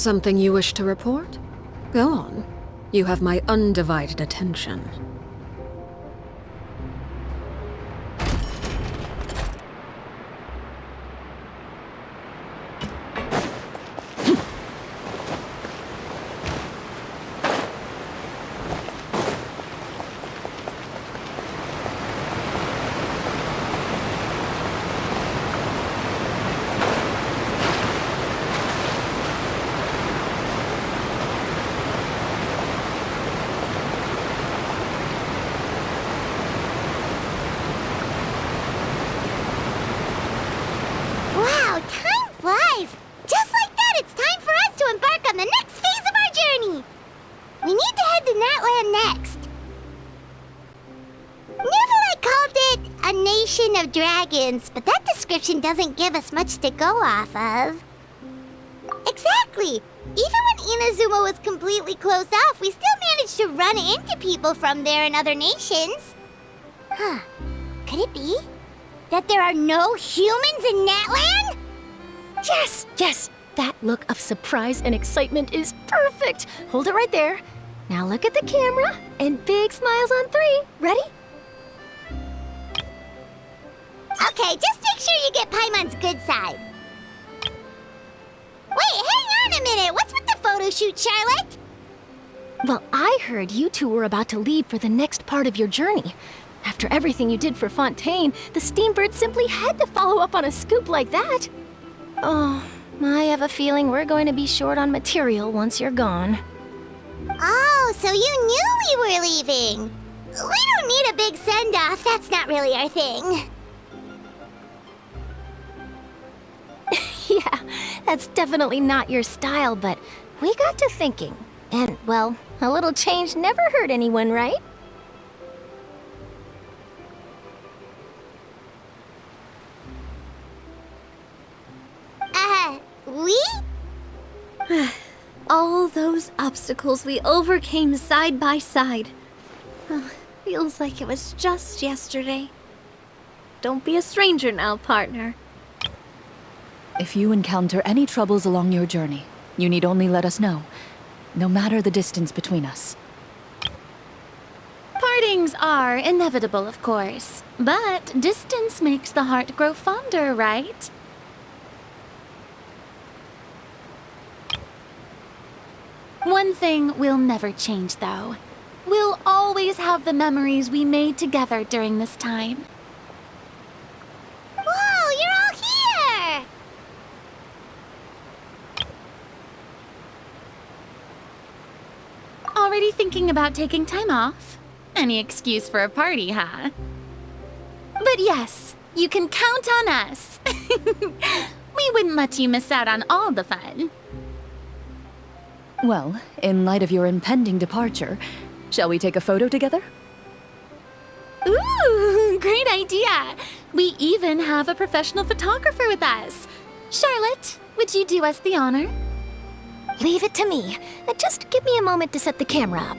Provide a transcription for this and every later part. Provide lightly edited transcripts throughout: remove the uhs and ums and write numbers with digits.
Something you wish to report? Go on. You have my undivided attention. Wow, time flies! Just like that, it's time for us to embark on the next phase of our journey! We need to head to Natlan next. Natlan called it a nation of dragons, but that description doesn't give us much to go off of. Exactly! Even when Inazuma was completely closed off, we still managed to run into people from there and other nations. Huh. Could it be that there are no humans in Natlan? Yes, yes! That look of surprise and excitement is perfect! Hold it right there. Now look at the camera, and big smiles on 3. Ready? Okay, just make sure you get Paimon's good side. Wait, hang on a minute! What's with the photo shoot, Charlotte? Well, I heard you two were about to leave for the next part of your journey. After everything you did for Fontaine, the Steambird simply had to follow up on a scoop like that. Oh, I have a feeling we're going to be short on material once you're gone. Oh, so you knew we were leaving. We don't need a big send-off. That's not really our thing. Yeah, that's definitely not your style, but we got to thinking. And, well, a little change never hurt anyone, right? We? All those obstacles we overcame side by side. Feels like it was just yesterday. Don't be a stranger now, partner. If you encounter any troubles along your journey, you need only let us know, no matter the distance between us. Partings are inevitable, of course, but distance makes the heart grow fonder, right? One thing will never change, though. We'll always have the memories we made together during this time. Whoa, you're all here! Already thinking about taking time off? Any excuse for a party, huh? But yes, you can count on us. We wouldn't let you miss out on all the fun. Well, in light of your impending departure, shall we take a photo together? Ooh, great idea! We even have a professional photographer with us. Charlotte, would you do us the honor? Leave it to me. Just give me a moment to set the camera up.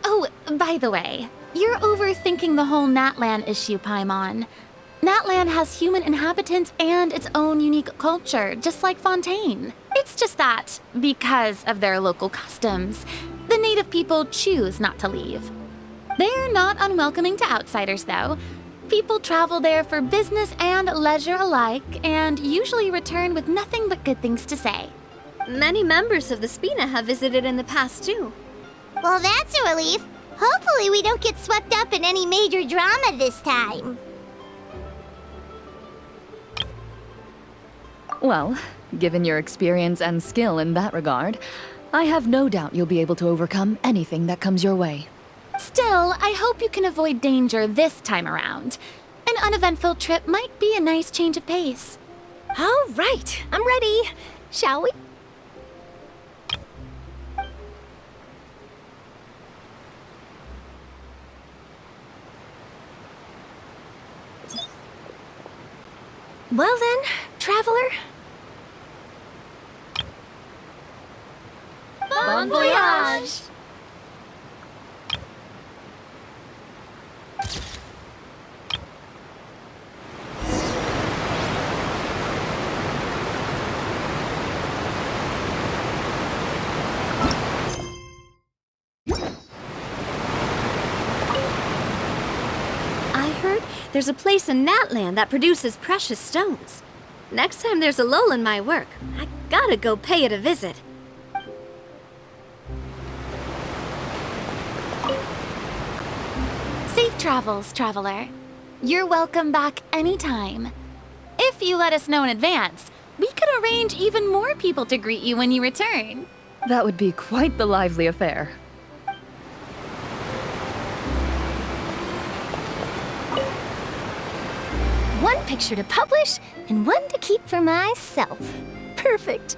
Oh, by the way, you're overthinking the whole Natlan issue, Paimon. Natlan has human inhabitants and its own unique culture, just like Fontaine. It's just that, because of their local customs, the native people choose not to leave. They're not unwelcoming to outsiders, though. People travel there for business and leisure alike, and usually return with nothing but good things to say. Many members of the Spina have visited in the past, too. Well, that's a relief. Hopefully we don't get swept up in any major drama this time. Well, given your experience and skill in that regard, I have no doubt you'll be able to overcome anything that comes your way. Still, I hope you can avoid danger this time around. An uneventful trip might be a nice change of pace. All right, I'm ready. Shall we? Well then, traveler. Bon voyage! There's a place in Natlan that produces precious stones. Next time there's a lull in my work, I gotta go pay it a visit. Safe travels, traveler. You're welcome back anytime. If you let us know in advance, we could arrange even more people to greet you when you return. That would be quite the lively affair. One picture to publish and one to keep for myself. Perfect.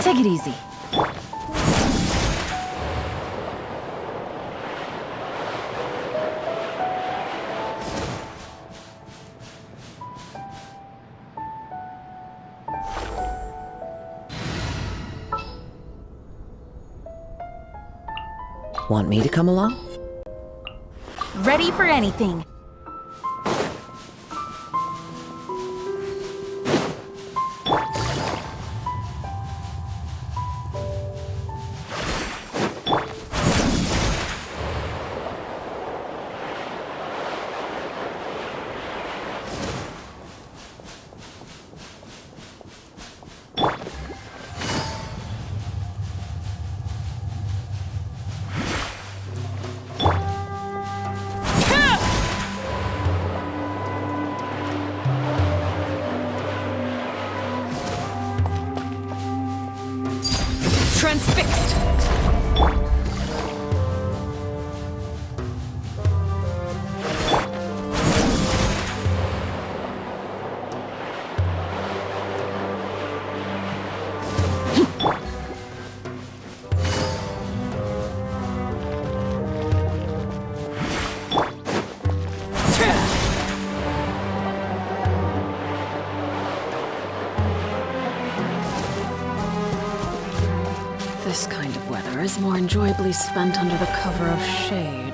Take it easy. Want me to come along? Ready for anything. Transfixed! This kind of weather is more enjoyably spent under the cover of shade.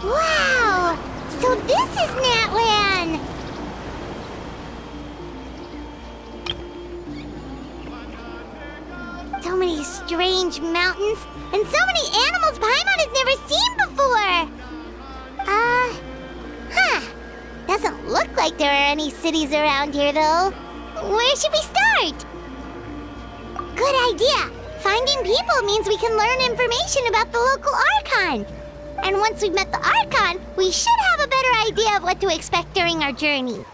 Wow! So this is Natlan! So many strange mountains, and so many animals Paimon has never seen before! Doesn't look like there are any cities around here, though. Where should we start? Good idea! Finding people means we can learn information about the local Archon. And once we've met the Archon, we should have a better idea of what to expect during our journey.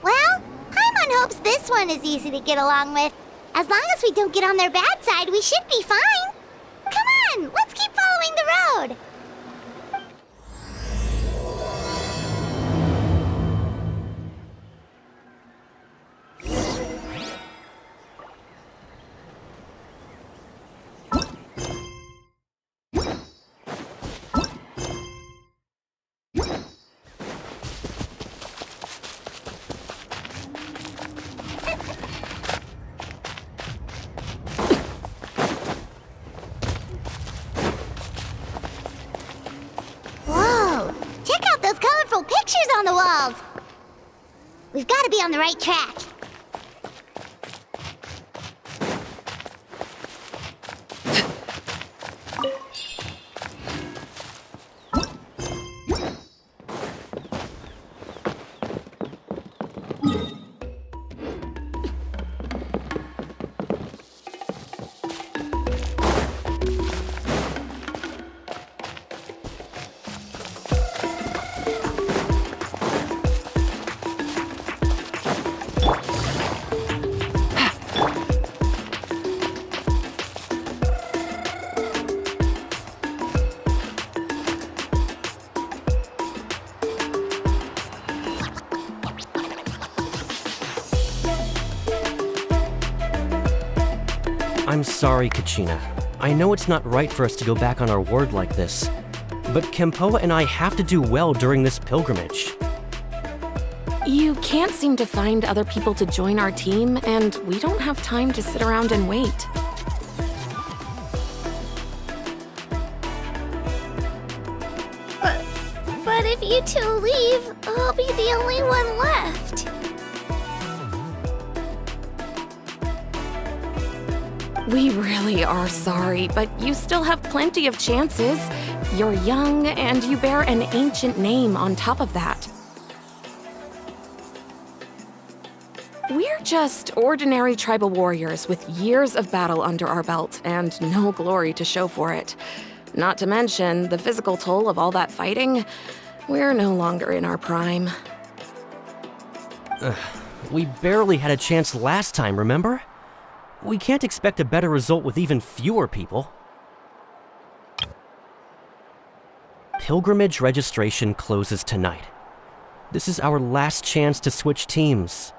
Well, Paimon hopes this one is easy to get along with. As long as we don't get on their bad side, we should be fine. Come on, let's keep following the road. Whoa! Check out those colorful pictures on the walls! We've got to be on the right track. I'm sorry, Kachina. I know it's not right for us to go back on our word like this, but Kempoa and I have to do well during this pilgrimage. You can't seem to find other people to join our team, and we don't have time to sit around and wait. But if you two leave, I'll be the only one left. We really are sorry, but you still have plenty of chances. You're young, and you bear an ancient name on top of that. We're just ordinary tribal warriors with years of battle under our belt and no glory to show for it. Not to mention the physical toll of all that fighting. We're no longer in our prime. We barely had a chance last time, remember? We can't expect a better result with even fewer people. Pilgrimage registration closes tonight. This is our last chance to switch teams.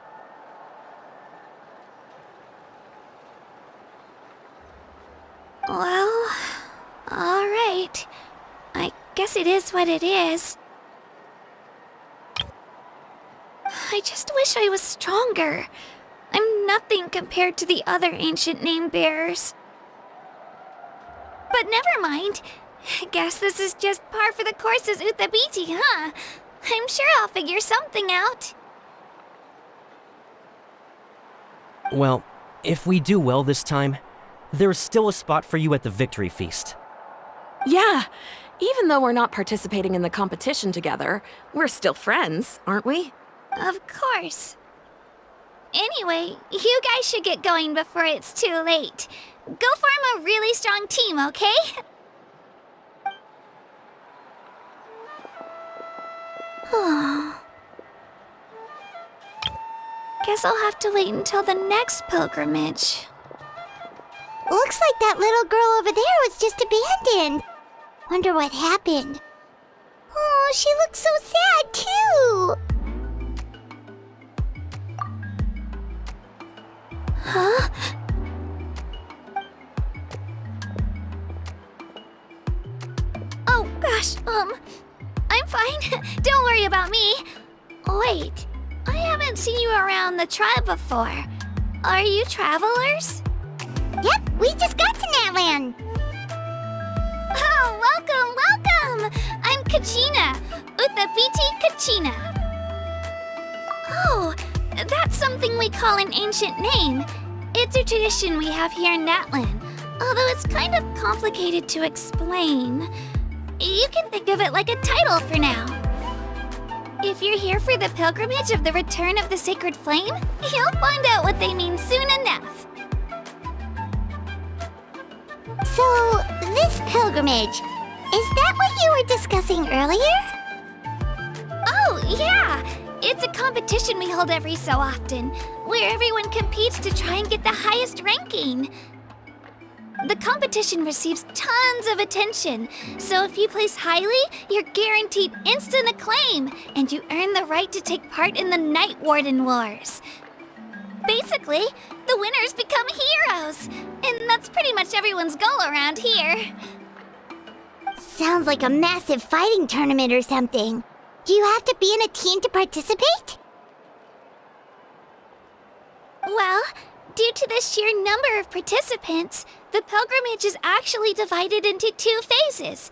Well, all right. I guess it is what it is. I just wish I was stronger. I'm nothing compared to the other ancient name bearers. But never mind. Guess this is just par for the course as Uthabiti, huh? I'm sure I'll figure something out. Well, if we do well this time, there's still a spot for you at the victory feast. Yeah, even though we're not participating in the competition together, we're still friends, aren't we? Of course. Anyway, you guys should get going before it's too late. Go form a really strong team, okay? Guess I'll have to wait until the next pilgrimage. Looks like that little girl over there was just abandoned. Wonder what happened. Oh, she looks so sad, too. Huh? Oh, gosh, I'm fine. Don't worry about me. Wait, I haven't seen you around the tribe before. Are you travelers? Yep, we just got to Natlan. Oh, welcome! I'm Kachina, Uthabiti Kachina. Oh, That's something we call an ancient name. It's a tradition we have here in Natlan, although it's kind of complicated to explain. You can think of it like a title for now. If you're here for the pilgrimage of the return of the sacred flame, you'll find out what they mean soon enough. So, this pilgrimage, is that what you were discussing earlier? Oh, yeah! It's a competition we hold every so often, where everyone competes to try and get the highest ranking. The competition receives tons of attention, so if you place highly, you're guaranteed instant acclaim, and you earn the right to take part in the Night Warden Wars. Basically, the winners become heroes, and that's pretty much everyone's goal around here. Sounds like a massive fighting tournament or something. Do you have to be in a team to participate? Well, due to the sheer number of participants, the pilgrimage is actually divided into 2 phases.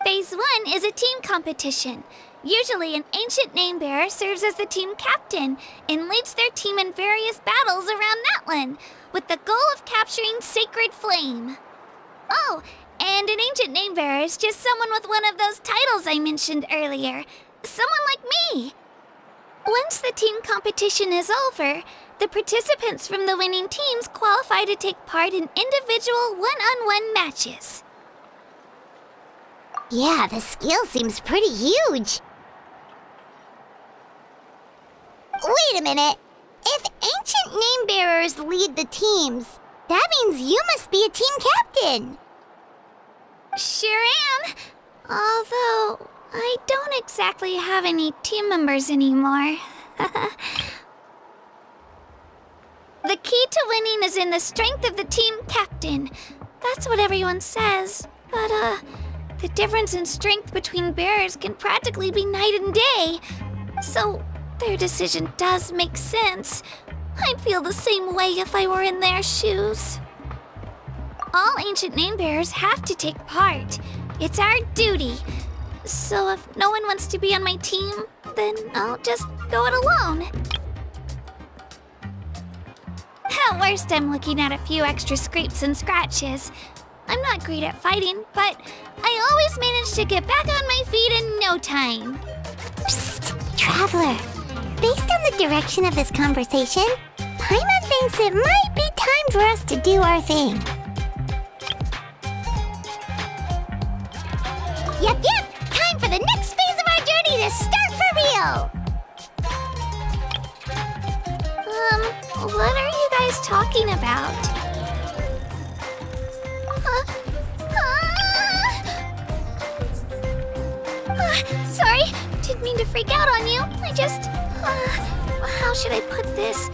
Phase 1 is a team competition. Usually, an ancient name-bearer serves as the team captain and leads their team in various battles around Natlan, with the goal of capturing Sacred Flame. Oh, and an ancient name-bearer is just someone with one of those titles I mentioned earlier. Someone like me. Once the team competition is over, the participants from the winning teams qualify to take part in individual one-on-one matches. Yeah, the scale seems pretty huge. Wait a minute. If ancient name-bearers lead the teams, that means you must be a team captain. Sure am. Although, I don't exactly have any team members anymore. The key to winning is in the strength of the team captain. That's what everyone says. But, the difference in strength between bearers can practically be night and day. So, their decision does make sense. I'd feel the same way if I were in their shoes. All ancient name-bearers have to take part. It's our duty. So if no one wants to be on my team, then I'll just go it alone. At worst, I'm looking at a few extra scrapes and scratches. I'm not great at fighting, but I always manage to get back on my feet in no time. Psst, Traveler. Based on the direction of this conversation, Paimon thinks it might be time for us to do our thing. Yep, time for the next phase of our journey to start for real! What are you guys talking about? Sorry, didn't mean to freak out on you. I just, how should I put this?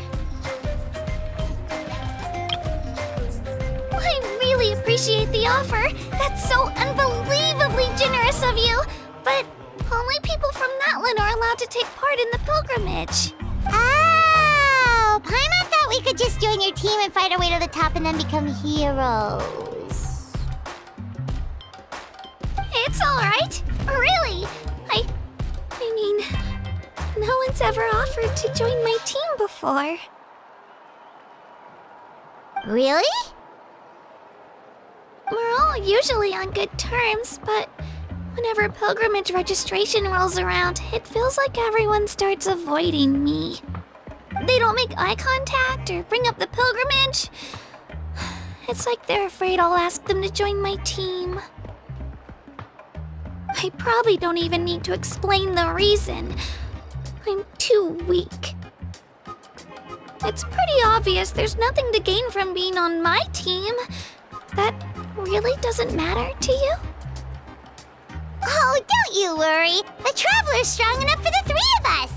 I really appreciate the offer. That's so unbelievably generous of you. But only people from Natlan are allowed to take part in the pilgrimage. Oh, Paimon thought we could just join your team and fight our way to the top and then become heroes. It's all right. Really. I mean, no one's ever offered to join my team before. Really? We're all usually on good terms, but whenever pilgrimage registration rolls around, it feels like everyone starts avoiding me. They don't make eye contact or bring up the pilgrimage. It's like they're afraid I'll ask them to join my team. I probably don't even need to explain the reason. I'm too weak. It's pretty obvious there's nothing to gain from being on my team. That really doesn't matter to you? Oh, don't you worry. The Traveler's strong enough for the 3 of us.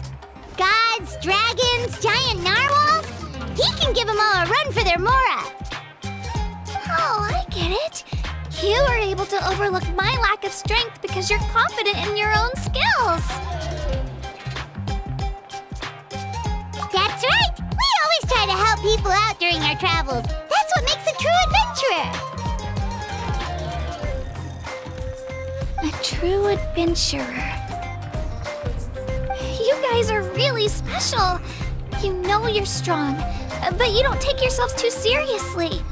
Gods, dragons, giant narwhals. He can give them all a run for their mora. Oh, I get it. You were able to overlook my lack of strength because you're confident in your own skills. That's right. We always try to help people out during our travels. That's what makes a true adventurer. A true adventurer. You guys are really special. You know you're strong, but you don't take yourselves too seriously.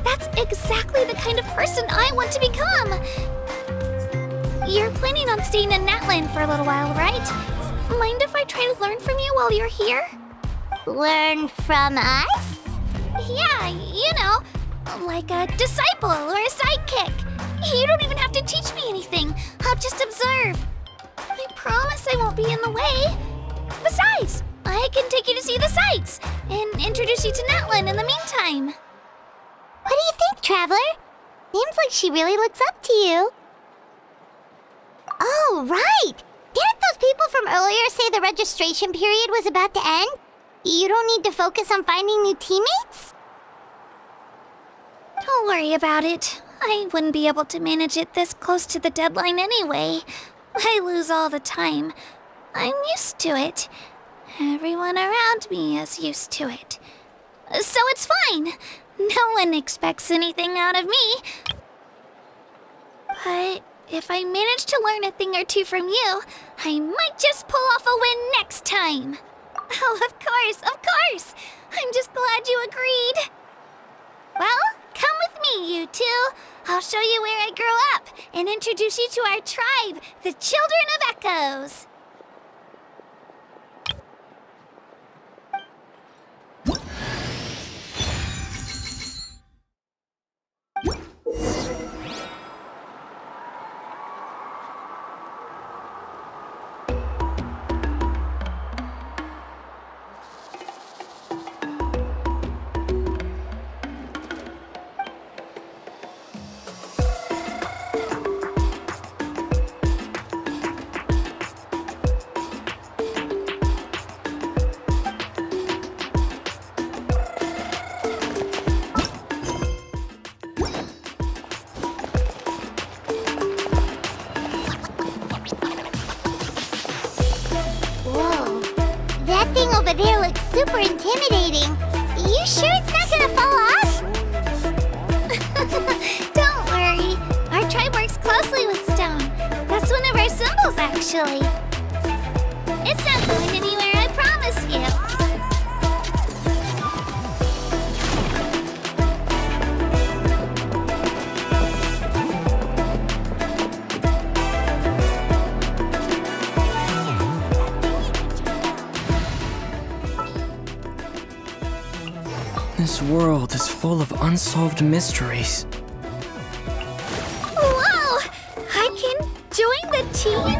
That's exactly the kind of person I want to become. You're planning on staying in Natlan for a little while, right? Mind if I try to learn from you while you're here? Learn from us? Yeah, you know, like a disciple or a sidekick. You don't even have to teach me anything. I'll just observe. I promise I won't be in the way. Besides, I can take you to see the sights and introduce you to Natlan in the meantime. What do you think, Traveler? Seems like she really looks up to you. Oh, right! Didn't those people from earlier say the registration period was about to end? You don't need to focus on finding new teammates? Don't worry about it. I wouldn't be able to manage it this close to the deadline anyway. I lose all the time. I'm used to it. Everyone around me is used to it. So it's fine. No one expects anything out of me. But if I manage to learn a thing or two from you, I might just pull off a win next time. Oh, of course, of course. I'm just glad you agreed. Well, come with me, you two. I'll show you where I grew up and introduce you to our tribe, the Children of Echoes. Whoa. That thing over there looks super intimidating. You sure it's not gonna fall off? Don't worry. Our tribe works closely with stone. That's one of our symbols, actually. It's not going anywhere, I promise you. This world is full of unsolved mysteries. Whoa! I can join the team?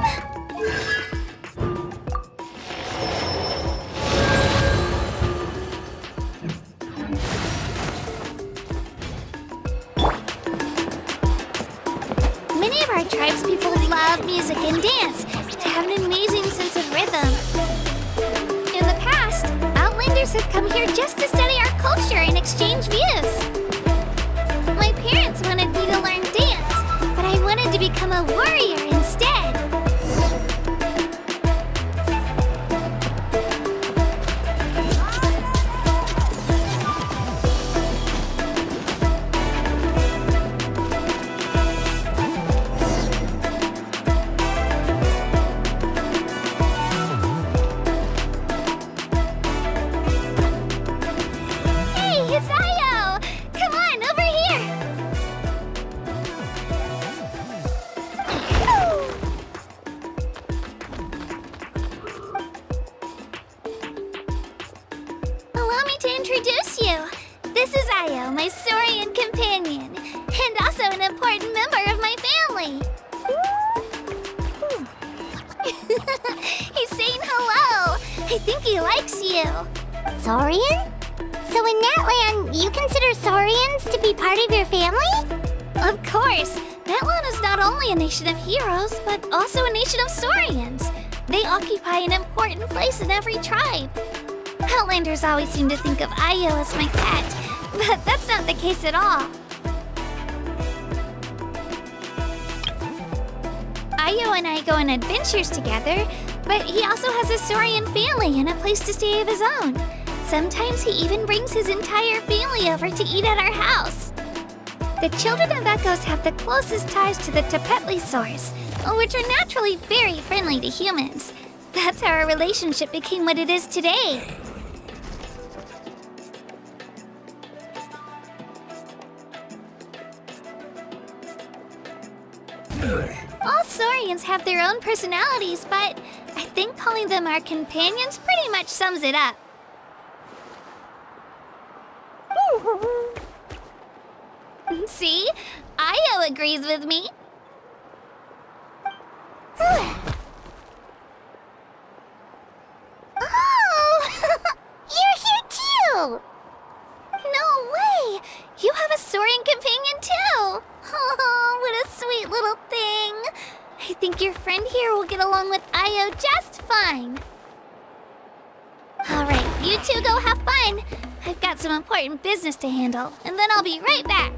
Many of our tribespeople love music and dance. They have an amazing sense of rhythm. In the past, Outlanders have come here just to study our culture and exchange views. My parents wanted me to learn dance, but I wanted to become a warrior instead. Hey, it's Ayo! Come on, over here! Allow me to introduce you. This is Ayo, my Saurian companion, and also an important member of my family. He's saying hello. I think he likes you. Saurian? So in Natlan, you consider Saurians to be part of your family? Of course. Natlan is not only a nation of heroes, but also a nation of Saurians. They occupy an important place in every tribe. Outlanders always seem to think of Ayo as my pet, but that's not the case at all. Ayo and I go on adventures together, but he also has a Saurian family and a place to stay of his own. Sometimes he even brings his entire family over to eat at our house. The Children of Echoes have the closest ties to the Tepetlisaurs, which are naturally very friendly to humans. That's how our relationship became what it is today. All Saurians have their own personalities, but I think calling them our companions pretty much sums it up. See? Io agrees with me. Oh! You're here too! No way! You have a Saurian companion too! Oh, what a sweet little thing! I think your friend here will get along with Io just fine. Alright, you two go have fun. I've got some important business to handle, and then I'll be right back.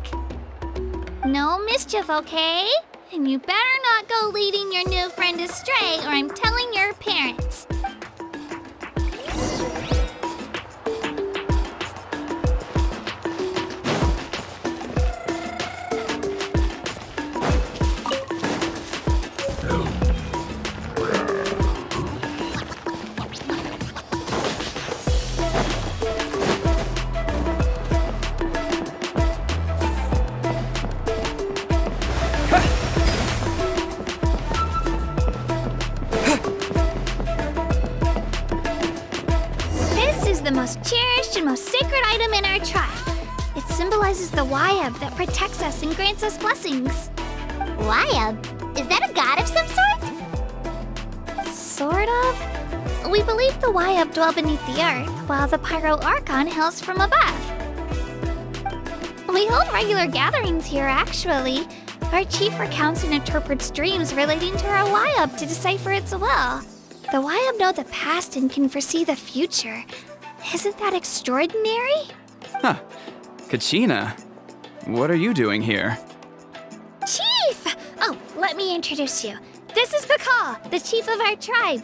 No mischief, okay? And you better not go leading your new friend astray, or I'm telling your parents. The most cherished and most sacred item in our tribe. It symbolizes the Wayab that protects us and grants us blessings. Wayab? Is that a god of some sort? Sort of. We believe the Wayab dwell beneath the earth, while the Pyro Archon hails from above. We hold regular gatherings here, actually. Our chief recounts and interprets dreams relating to our Wayab to decipher its will. The Wayab know the past and can foresee the future. Isn't that extraordinary? Huh. Kachina, what are you doing here? Chief! Oh, let me introduce you. This is Pakal, the chief of our tribe.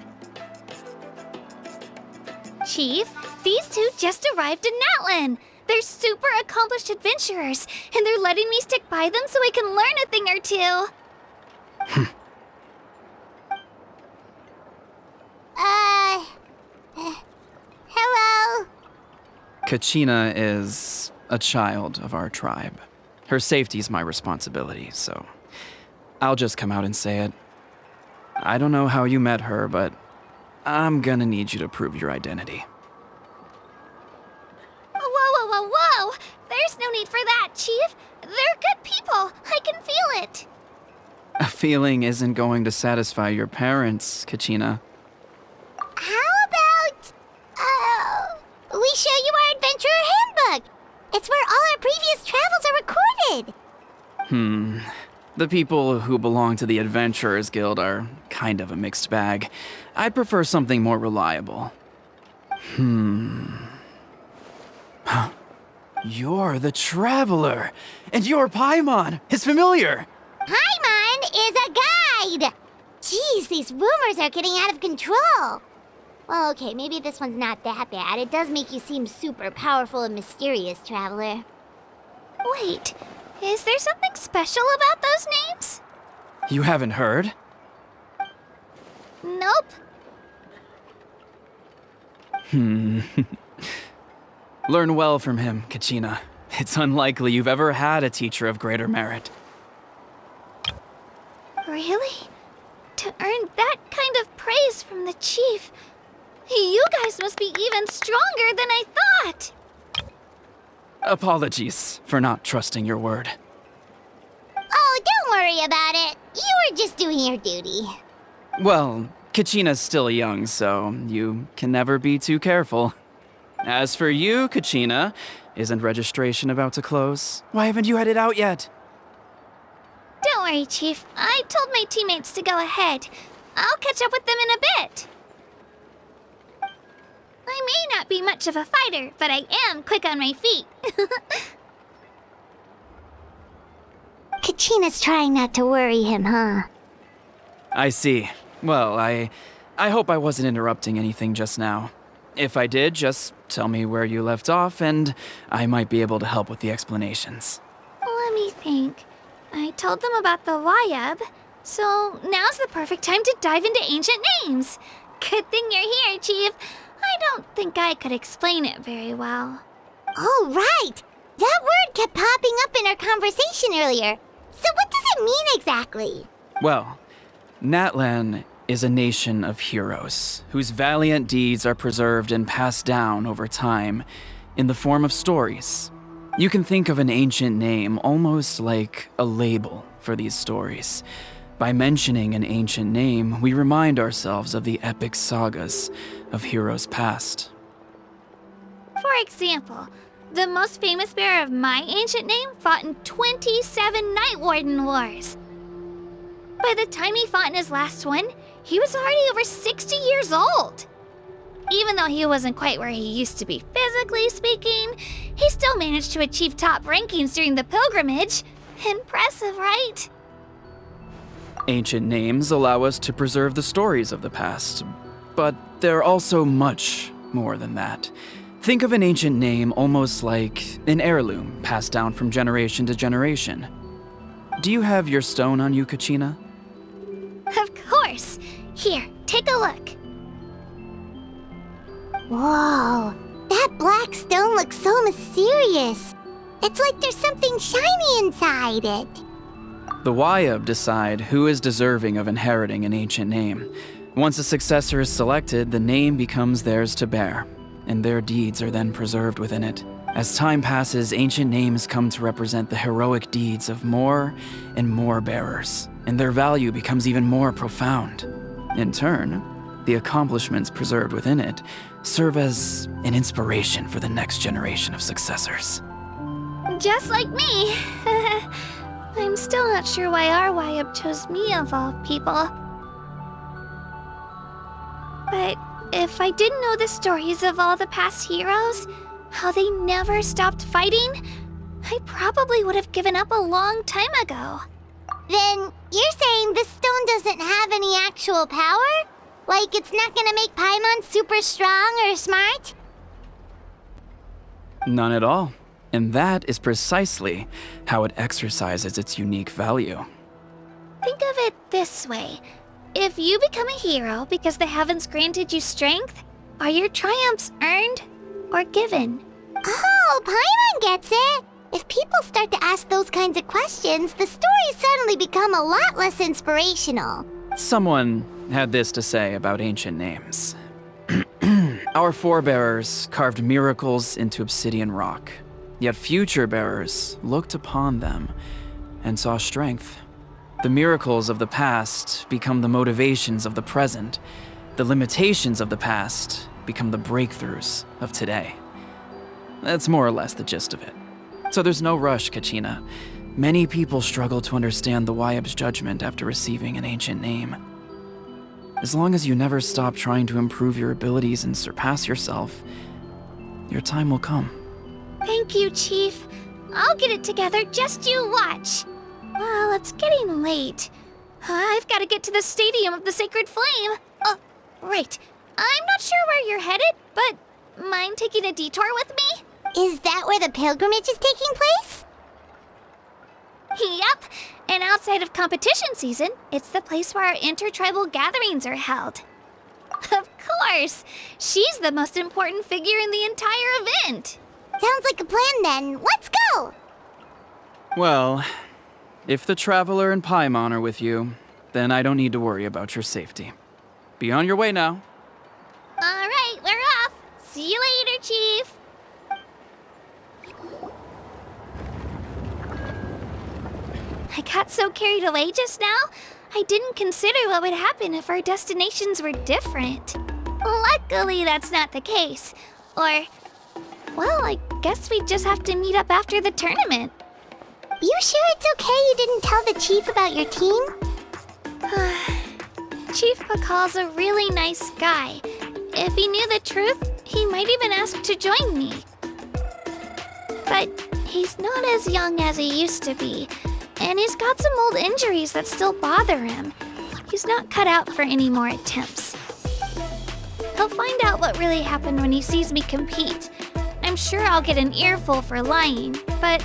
Chief, these two just arrived in Natlan. They're super accomplished adventurers, and they're letting me stick by them so I can learn a thing or two. Hello? Kachina is a child of our tribe. Her safety's my responsibility, so I'll just come out and say it. I don't know how you met her, but I'm gonna need you to prove your identity. Whoa! There's no need for that, Chief. They're good people. I can feel it. A feeling isn't going to satisfy your parents, Kachina. How about, we show you our adventurer handbook? It's where all our previous travels are recorded. The people who belong to the Adventurers Guild are kind of a mixed bag. I'd prefer something more reliable. You're the Traveler, and your Paimon is familiar. Paimon is a guide! Jeez, these rumors are getting out of control. Well, okay, maybe this one's not that bad. It does make you seem super powerful and mysterious, Traveler. Wait, is there something special about those names? You haven't heard? Nope. Learn well from him, Kachina. It's unlikely you've ever had a teacher of greater merit. Really? To earn that kind of praise from the chief, you guys must be even stronger than I thought. Apologies for not trusting your word. Oh, don't worry about it. You were just doing your duty. Well, Kachina's still young, so you can never be too careful. As for you, Kachina, isn't registration about to close? Why haven't you headed out yet? Don't worry, Chief. I told my teammates to go ahead. I'll catch up with them in a bit. I may not be much of a fighter, but I am quick on my feet. Kachina's trying not to worry him, huh? I see. Well, I hope I wasn't interrupting anything just now. If I did, just tell me where you left off, and I might be able to help with the explanations. Let me think. I told them about the Wayab, so now's the perfect time to dive into ancient names. Good thing you're here, Chief. I don't think I could explain it very well. Oh, right! That word kept popping up in our conversation earlier. So what does it mean exactly? Well, Natlan is a nation of heroes whose valiant deeds are preserved and passed down over time in the form of stories. You can think of an ancient name almost like a label for these stories. By mentioning an ancient name, we remind ourselves of the epic sagas of heroes past. For example, the most famous bearer of my ancient name fought in 27 Night Warden Wars. By the time he fought in his last one, he was already over 60 years old. Even though he wasn't quite where he used to be physically speaking, he still managed to achieve top rankings during the pilgrimage. Impressive, right? Ancient names allow us to preserve the stories of the past, but they're also much more than that. Think of an ancient name almost like an heirloom passed down from generation to generation. Do you have your stone on you, Kachina? Of course. Here, take a look. Whoa, that black stone looks so mysterious. It's like there's something shiny inside it. The Wayab decide who is deserving of inheriting an ancient name. Once a successor is selected, the name becomes theirs to bear, and their deeds are then preserved within it. As time passes, ancient names come to represent the heroic deeds of more and more bearers, and their value becomes even more profound. In turn, the accomplishments preserved within it serve as an inspiration for the next generation of successors. Just like me. I'm still not sure why our Wayab chose me of all people. But if I didn't know the stories of all the past heroes, how they never stopped fighting, I probably would have given up a long time ago. Then you're saying this stone doesn't have any actual power? Like it's not gonna make Paimon super strong or smart? None at all. And that is precisely how it exercises its unique value. Think of it this way. If you become a hero because the heavens granted you strength, are your triumphs earned or given? Oh, Paimon gets it! If people start to ask those kinds of questions, the stories suddenly become a lot less inspirational. Someone had this to say about ancient names. Our forebears carved miracles into obsidian rock, yet future bearers looked upon them and saw strength. The miracles of the past become the motivations of the present. The limitations of the past become the breakthroughs of today. That's more or less the gist of it. So there's no rush, Kachina. Many people struggle to understand the Wayab's judgment after receiving an ancient name. As long as you never stop trying to improve your abilities and surpass yourself, your time will come. Thank you, Chief. I'll get it together, just you watch. Well, it's getting late. I've got to get to the Stadium of the Sacred Flame. Oh, right. I'm not sure where you're headed, but mind taking a detour with me? Is that where the pilgrimage is taking place? Yep. And outside of competition season, it's the place where our intertribal gatherings are held. Of course. She's the most important figure in the entire event. Sounds like a plan then. Let's go! Well, if the Traveler and Paimon are with you, then I don't need to worry about your safety. Be on your way now. All right, we're off. See you later, Chief. I got so carried away just now, I didn't consider what would happen if our destinations were different. Luckily, that's not the case. Or, well, I guess we just have to meet up after the tournament. You sure it's okay you didn't tell the chief about your team? Chief Pakal's a really nice guy. If he knew the truth, he might even ask to join me. But he's not as young as he used to be, and he's got some old injuries that still bother him. He's not cut out for any more attempts. He'll find out what really happened when he sees me compete. I'm sure I'll get an earful for lying, but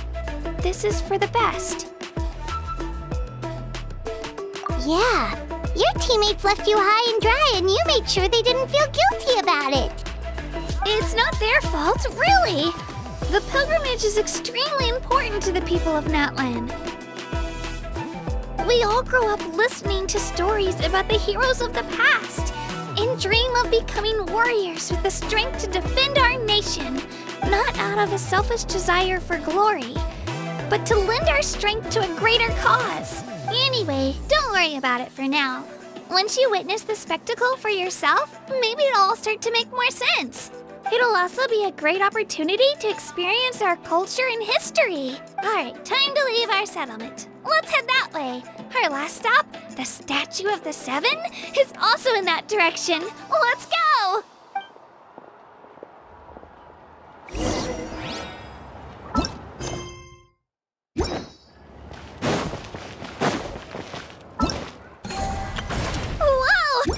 this is for the best. Yeah, your teammates left you high and dry and you made sure they didn't feel guilty about it. It's not their fault, really. The pilgrimage is extremely important to the people of Natlan. We all grow up listening to stories about the heroes of the past and dream of becoming warriors with the strength to defend our nation, not out of a selfish desire for glory, but to lend our strength to a greater cause. Anyway, don't worry about it for now. Once you witness the spectacle for yourself, maybe it'll all start to make more sense. It'll also be a great opportunity to experience our culture and history. Alright, time to leave our settlement. Let's head that way. Our last stop, the Statue of the Seven, is also in that direction. Let's go! Whoa!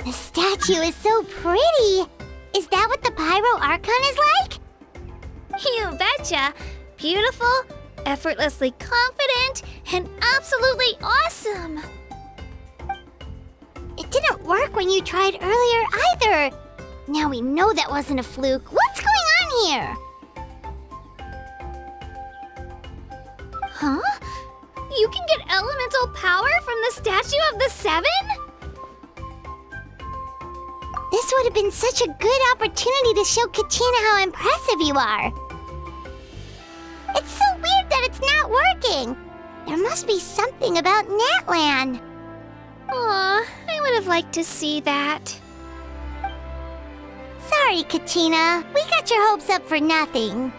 The statue is so pretty. Is that what the Pyro Archon is like? You betcha! Beautiful, effortlessly confident, and absolutely awesome! It didn't work when you tried earlier either. Now we know that wasn't a fluke. What's going on here? Huh? You can get elemental power from the Statue of the Seven? This would have been such a good opportunity to show Kachina how impressive you are. It's so weird that it's not working. There must be something about Natlan. Aw, I would have liked to see that. Sorry, Kachina. We got your hopes up for nothing.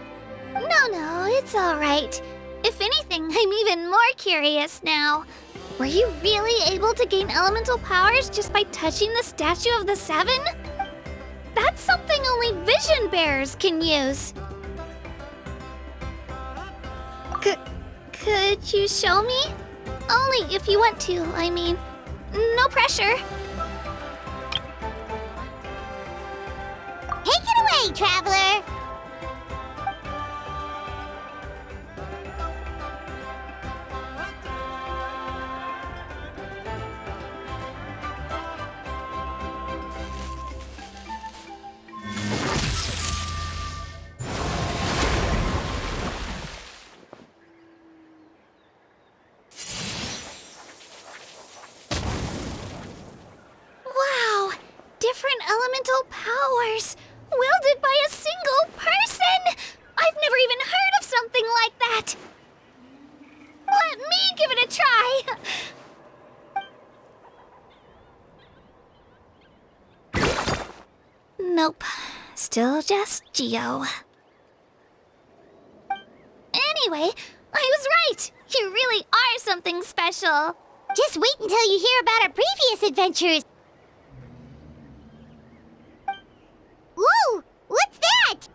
No, it's alright. If anything, I'm even more curious now. Were you really able to gain elemental powers just by touching the Statue of the Seven? That's something only vision bearers can use. Could you show me? Only if you want to, I mean. No pressure. Take it away, traveler. Wow! Different elemental powers! Wielded by a single person! I've never even heard of something like that! Let me give it a try! Nope. Still just Geo. Anyway, I was right! You really are something special! Just wait until you hear about our previous adventures. Whoa! What's that?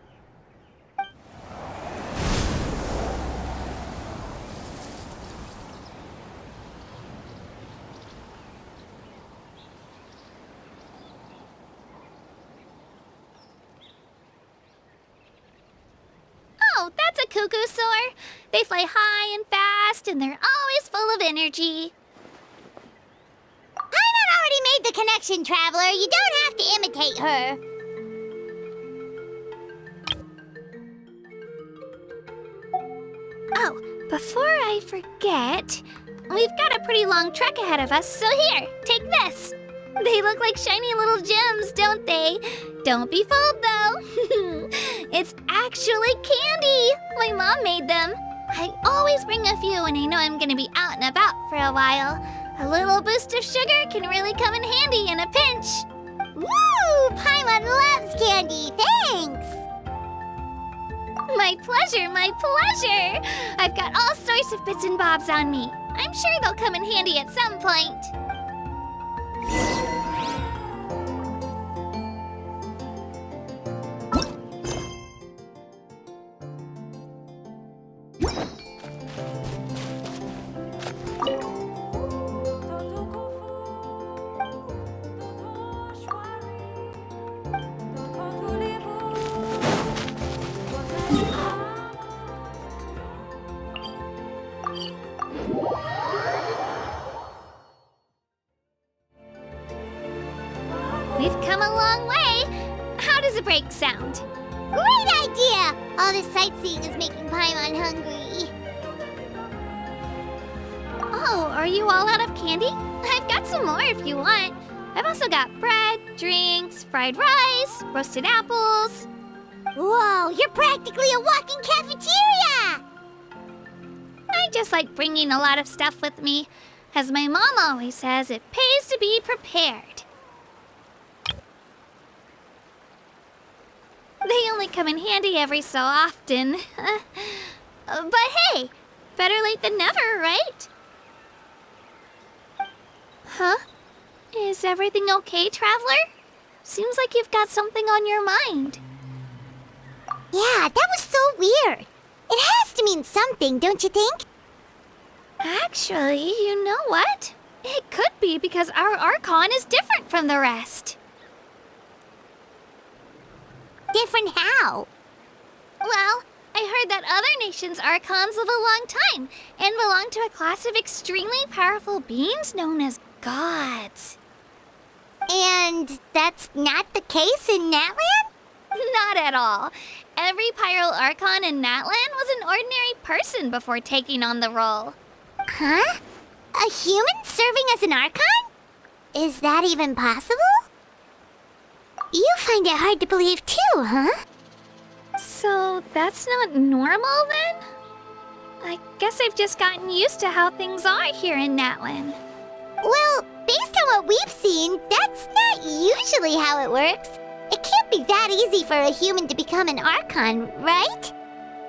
Oh, that's a cuckoo soar. They fly high and fast, and they're always full of energy. Paimon already made the connection, traveler. You don't have to imitate her. Oh, before I forget, we've got a pretty long trek ahead of us, so here, take this. They look like shiny little gems, don't they? Don't be fooled, though. It's actually candy. My mom made them. I always bring a few when I know I'm gonna be out and about for a while. A little boost of sugar can really come in handy in a pinch. Woo! Paimon loves candy. Thanks. My pleasure, my pleasure! I've got all sorts of bits and bobs on me. I'm sure they'll come in handy at some point. music sound. Great idea! All this sightseeing is making Paimon hungry. Oh, are you all out of candy? I've got some more if you want. I've also got bread, drinks, fried rice, roasted apples. Whoa, you're practically a walking cafeteria! I just like bringing a lot of stuff with me. As my mom always says, it pays to be prepared. They only come in handy every so often. But hey, better late than never, right? Huh? Is everything okay, Traveler? Seems like you've got something on your mind. Yeah, that was so weird. It has to mean something, don't you think? Actually, you know what? It could be because our Archon is different from the rest. Different how? Well, I heard that other nations' Archons live a long time and belong to a class of extremely powerful beings known as gods. And that's not the case in Natlan? Not at all. Every Pyro Archon in Natlan was an ordinary person before taking on the role. Huh? A human serving as an Archon? Is that even possible? You find it hard to believe too, huh? So that's not normal then? I guess I've just gotten used to how things are here in Natlan. Well, based on what we've seen, that's not usually how it works. It can't be that easy for a human to become an Archon, right?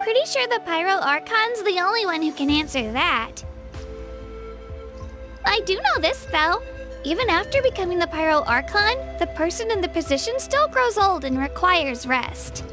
Pretty sure the Pyro Archon's the only one who can answer that. I do know this, though. Even after becoming the Pyro Archon, the person in the position still grows old and requires rest.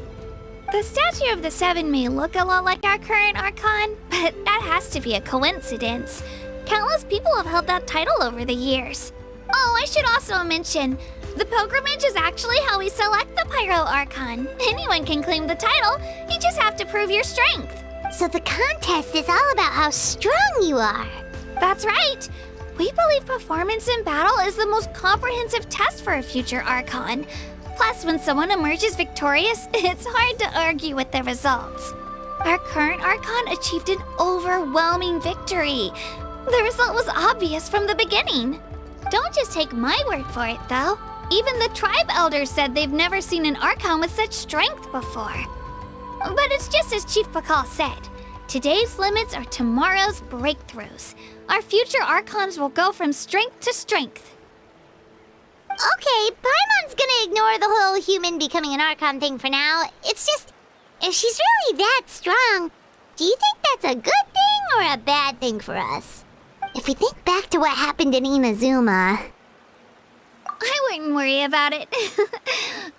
The statue of the Seven may look a lot like our current Archon, but that has to be a coincidence. Countless people have held that title over the years. Oh, I should also mention, the pilgrimage is actually how we select the Pyro Archon. Anyone can claim the title, you just have to prove your strength. So the contest is all about how strong you are. That's right. We believe performance in battle is the most comprehensive test for a future Archon. Plus, when someone emerges victorious, it's hard to argue with the results. Our current Archon achieved an overwhelming victory. The result was obvious from the beginning. Don't just take my word for it, though. Even the tribe elders said they've never seen an Archon with such strength before. But it's just as Chief Pakal said. Today's limits are tomorrow's breakthroughs. Our future Archons will go from strength to strength. Okay, Paimon's gonna ignore the whole human becoming an Archon thing for now. It's just, if she's really that strong, do you think that's a good thing or a bad thing for us? If we think back to what happened in Inazuma... I wouldn't worry about it.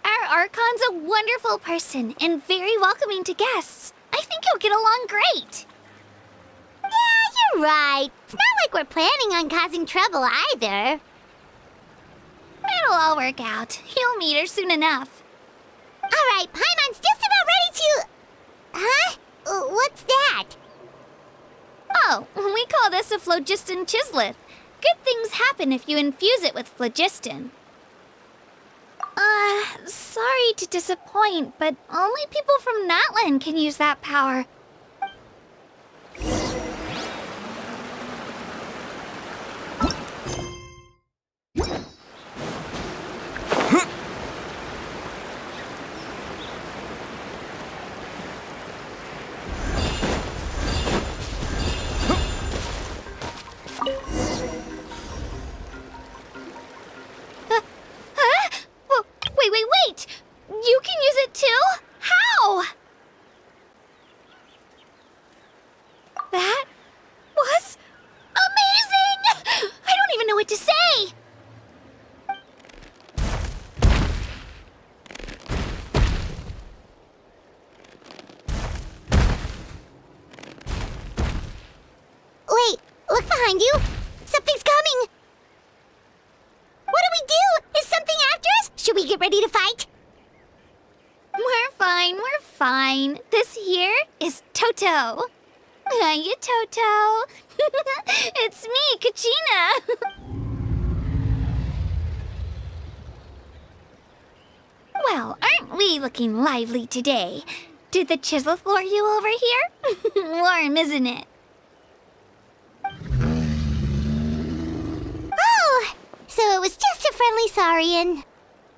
Our Archon's a wonderful person and very welcoming to guests. I think you'll get along great. Yeah, you're right. It's not like we're planning on causing trouble either. It'll all work out. You'll meet her soon enough. All right, Paimon's just about ready to... Huh? What's that? Oh, we call this a phlogiston chisleth. Good things happen if you infuse it with phlogiston. Sorry to disappoint, but only people from Natlan can use that power. Wait! You can use it too? How? That was amazing! I don't even know what to say! Wait, look behind you! Something's coming! What do we do? Is something after us? Should we get ready to fight? We're fine. This here is Toto. Hiya, Toto. It's me, Kachina. Well, aren't we looking lively today? Did the chisel lure you over here? Warm, isn't it? Oh, so it was just a friendly saurian.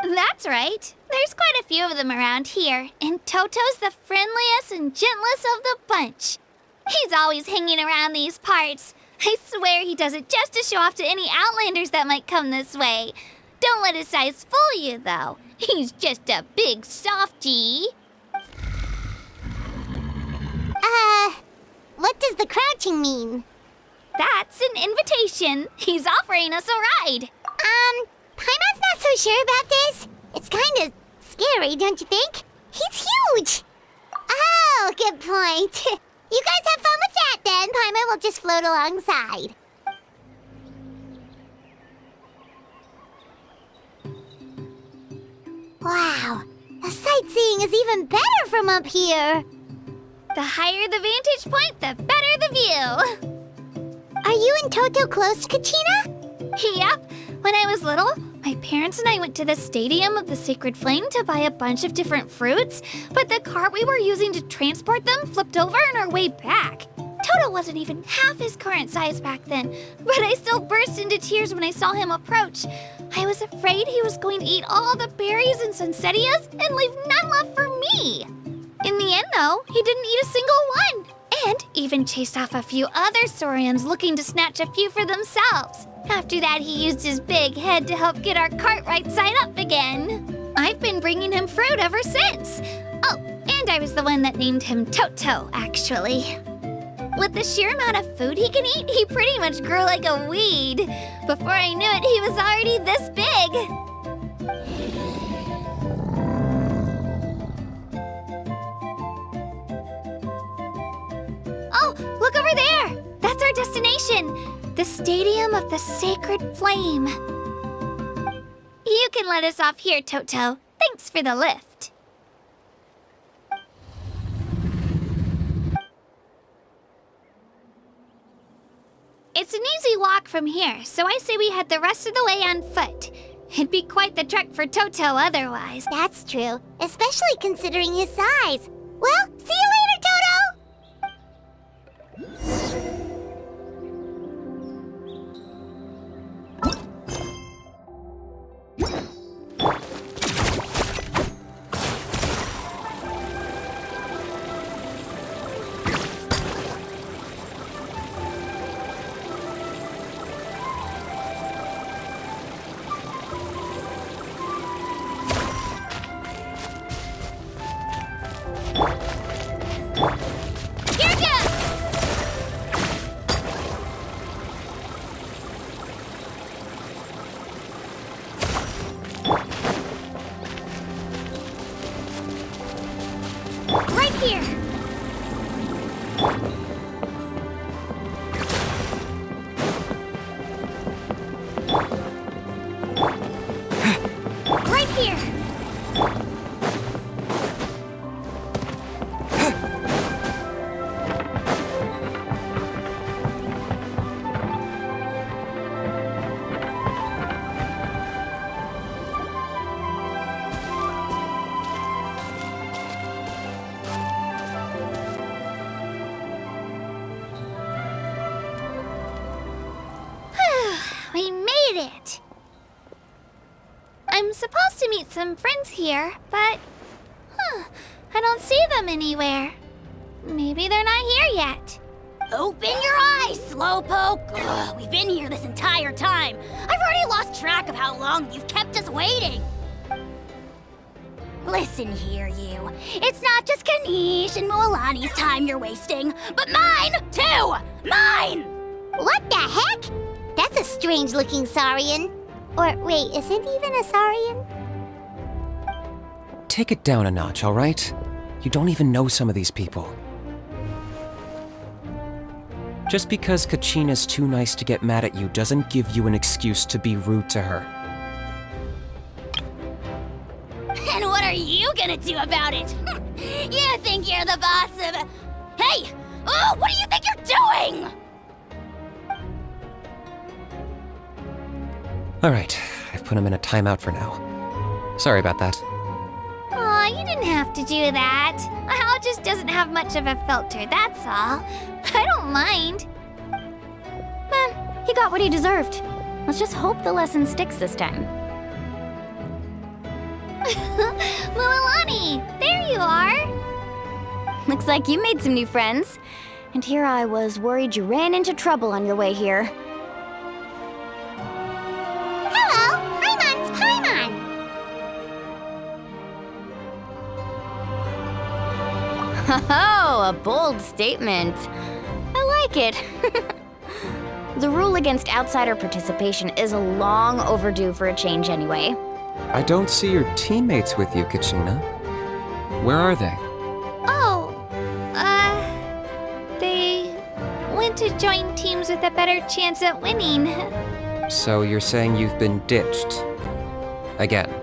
That's right. There's quite a few of them around here, and Toto's the friendliest and gentlest of the bunch. He's always hanging around these parts. I swear he does it just to show off to any outlanders that might come this way. Don't let his size fool you, though. He's just a big softie. What does the crouching mean? That's an invitation. He's offering us a ride. Paimon's not so sure about this. It's kind of scary, don't you think? He's huge! Oh, good point. You guys have fun with that then. Paimon will just float alongside. Wow, the sightseeing is even better from up here. The higher the vantage point, the better the view. Are you and Toto close to Kachina? Yep. When I was little, my parents and I went to the Stadium of the Sacred Flame to buy a bunch of different fruits, but the cart we were using to transport them flipped over on our way back. Toto wasn't even half his current size back then, but I still burst into tears when I saw him approach. I was afraid he was going to eat all the berries and sunsettias and leave none left for me. In the end, though, he didn't eat a single one, and even chased off a few other saurians looking to snatch a few for themselves. After that, he used his big head to help get our cart right side up again. I've been bringing him fruit ever since. Oh, and I was the one that named him Toto, actually. With the sheer amount of food he can eat, he pretty much grew like a weed. Before I knew it, he was already this big. Oh, look over there! That's our destination! The Stadium of the Sacred Flame. You can let us off here, Toto. Thanks for the lift. It's an easy walk from here, so I say we head the rest of the way on foot. It'd be quite the trek for Toto otherwise. That's true, especially considering his size. Well, see you later, Toto! Here goes! Right here! Right here! We made it! I'm supposed to meet some friends here, but... I don't see them anywhere. Maybe they're not here yet. Open your eyes, Slowpoke! Ugh, we've been here this entire time. I've already lost track of how long you've kept us waiting. Listen here, you. It's not just Kanish and Moalani's time you're wasting, but mine, too! Mine! What the heck? That's a strange-looking saurian. Or wait, is it even a saurian? Take it down a notch, all right? You don't even know some of these people. Just because Kachina's too nice to get mad at you doesn't give you an excuse to be rude to her. And what are you gonna do about it? You think you're the boss of... Hey! Oh, what do you think you're doing? All right, I've put him in a timeout for now. Sorry about that. have to do that. Hal just doesn't have much of a filter, that's all. I don't mind. He got what he deserved. Let's just hope the lesson sticks this time. Mualani, there you are. Looks like you made some new friends. And here I was worried you ran into trouble on your way here. Hello, Paimon's Paimon. Oh, a bold statement. I like it. The rule against outsider participation is long overdue for a change anyway. I don't see your teammates with you, Kachina. Where are they? Oh, they went to join teams with a better chance at winning. So you're saying you've been ditched? Again.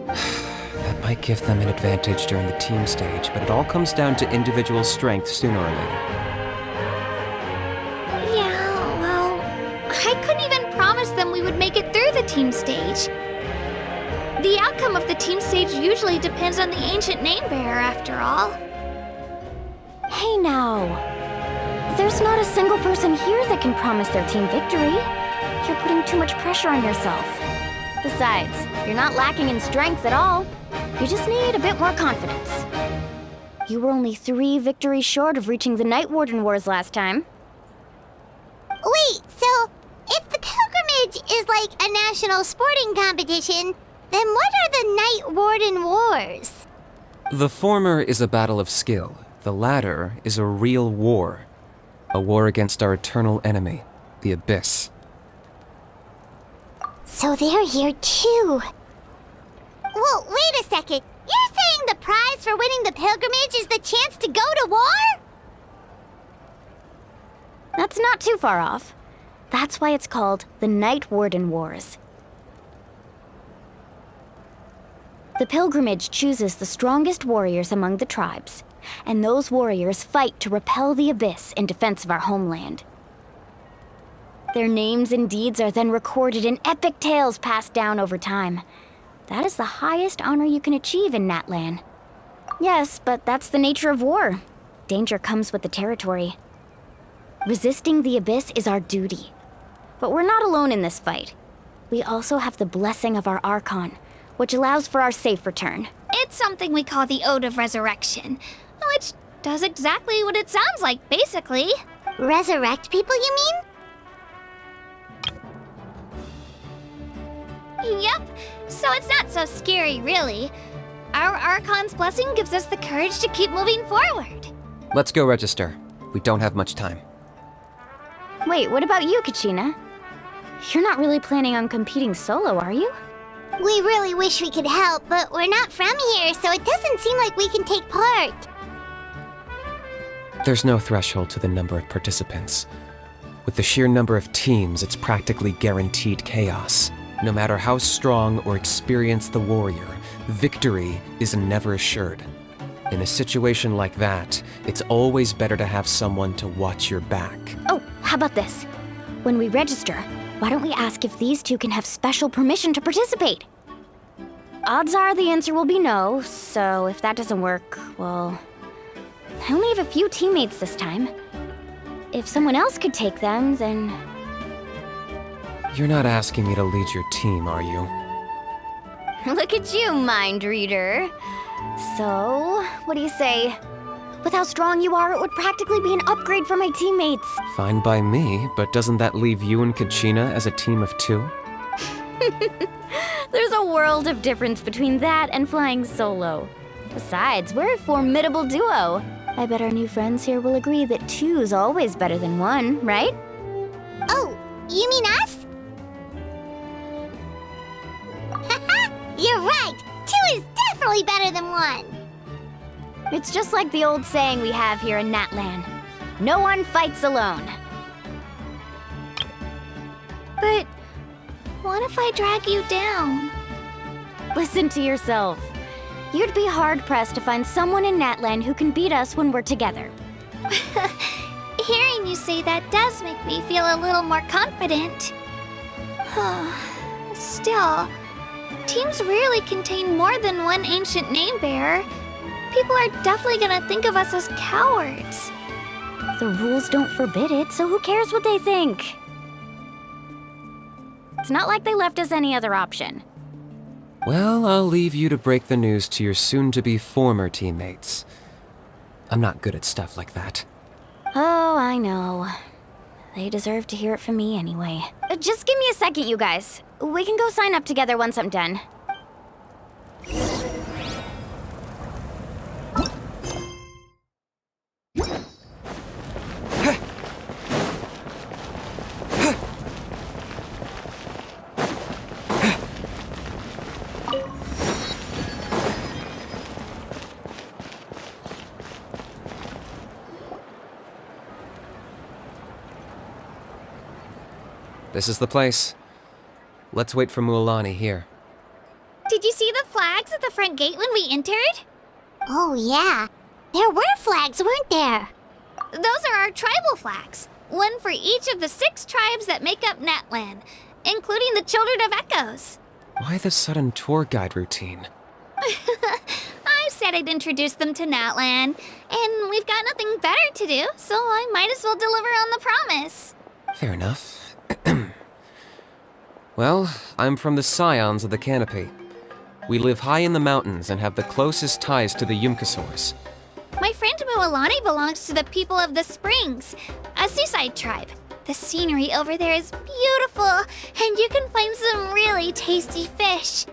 That might give them an advantage during the team stage, but it all comes down to individual strength sooner or later. Yeah, well, I couldn't even promise them we would make it through the team stage. The outcome of the team stage usually depends on the ancient name bearer, after all. Hey now. There's not a single person here that can promise their team victory. You're putting too much pressure on yourself. Besides, you're not lacking in strength at all. You just need a bit more confidence. You were only 3 victories short of reaching the Night Warden Wars last time. Wait, so if the pilgrimage is like a national sporting competition, then what are the Night Warden Wars? The former is a battle of skill. The latter is a real war. A war against our eternal enemy, the Abyss. So they're here too. Well, wait a second. You're saying the prize for winning the pilgrimage is the chance to go to war? That's not too far off. That's why it's called the Night Warden Wars. The pilgrimage chooses the strongest warriors among the tribes, and those warriors fight to repel the Abyss in defense of our homeland. Their names and deeds are then recorded in epic tales passed down over time. That is the highest honor you can achieve in Natlan. Yes, but that's the nature of war. Danger comes with the territory. Resisting the Abyss is our duty. But we're not alone in this fight. We also have the blessing of our Archon, which allows for our safe return. It's something we call the Ode of Resurrection, which does exactly what it sounds like, basically. Resurrect people, you mean? Yep, so it's not so scary, really. Our Archon's blessing gives us the courage to keep moving forward. Let's go register. We don't have much time. Wait, what about you, Kachina? You're not really planning on competing solo, are you? We really wish we could help, but we're not from here, so it doesn't seem like we can take part. There's no threshold to the number of participants. With the sheer number of teams, it's practically guaranteed chaos. No matter how strong or experienced the warrior, victory is never assured. In a situation like that, it's always better to have someone to watch your back. Oh, how about this? When we register, why don't we ask if these two can have special permission to participate? Odds are the answer will be no, so if that doesn't work, well, I only have a few teammates this time. If someone else could take them, then... You're not asking me to lead your team, are you? Look at you, mind reader. So, what do you say? With how strong you are, it would practically be an upgrade for my teammates. Fine by me, but doesn't that leave you and Kachina as a team of 2? There's a world of difference between that and flying solo. Besides, we're a formidable duo. I bet our new friends here will agree that 2's always better than 1, right? Oh, you mean us? You're right! 2 is definitely better than 1! It's just like the old saying we have here in Natlan. No one fights alone. But what if I drag you down? Listen to yourself. You'd be hard-pressed to find someone in Natlan who can beat us when we're together. Hearing you say that does make me feel a little more confident. Still, teams rarely contain more than one ancient name bearer, People are definitely gonna think of us as cowards. The rules don't forbid it, so who cares what they think? It's not like they left us any other option. Well, I'll leave you to break the news to your soon-to-be former teammates. I'm not good at stuff like that. Oh, I know. They deserve to hear it from me anyway. Just give me a second, you guys. We can go sign up together once I'm done. This is the place. Let's wait for Mualani here. Did you see the flags at the front gate when we entered? Oh, yeah. There were flags, weren't there? Those are our tribal flags. One for each of the 6 tribes that make up Natlan, including the Children of Echoes. Why the sudden tour guide routine? I said I'd introduce them to Natlan, and we've got nothing better to do, so I might as well deliver on the promise. Fair enough. Well, I'm from the Scions of the Canopy. We live high in the mountains and have the closest ties to the Yumkasaurs. My friend Mualani belongs to the people of the Springs, a seaside tribe. The scenery over there is beautiful, and you can find some really tasty fish.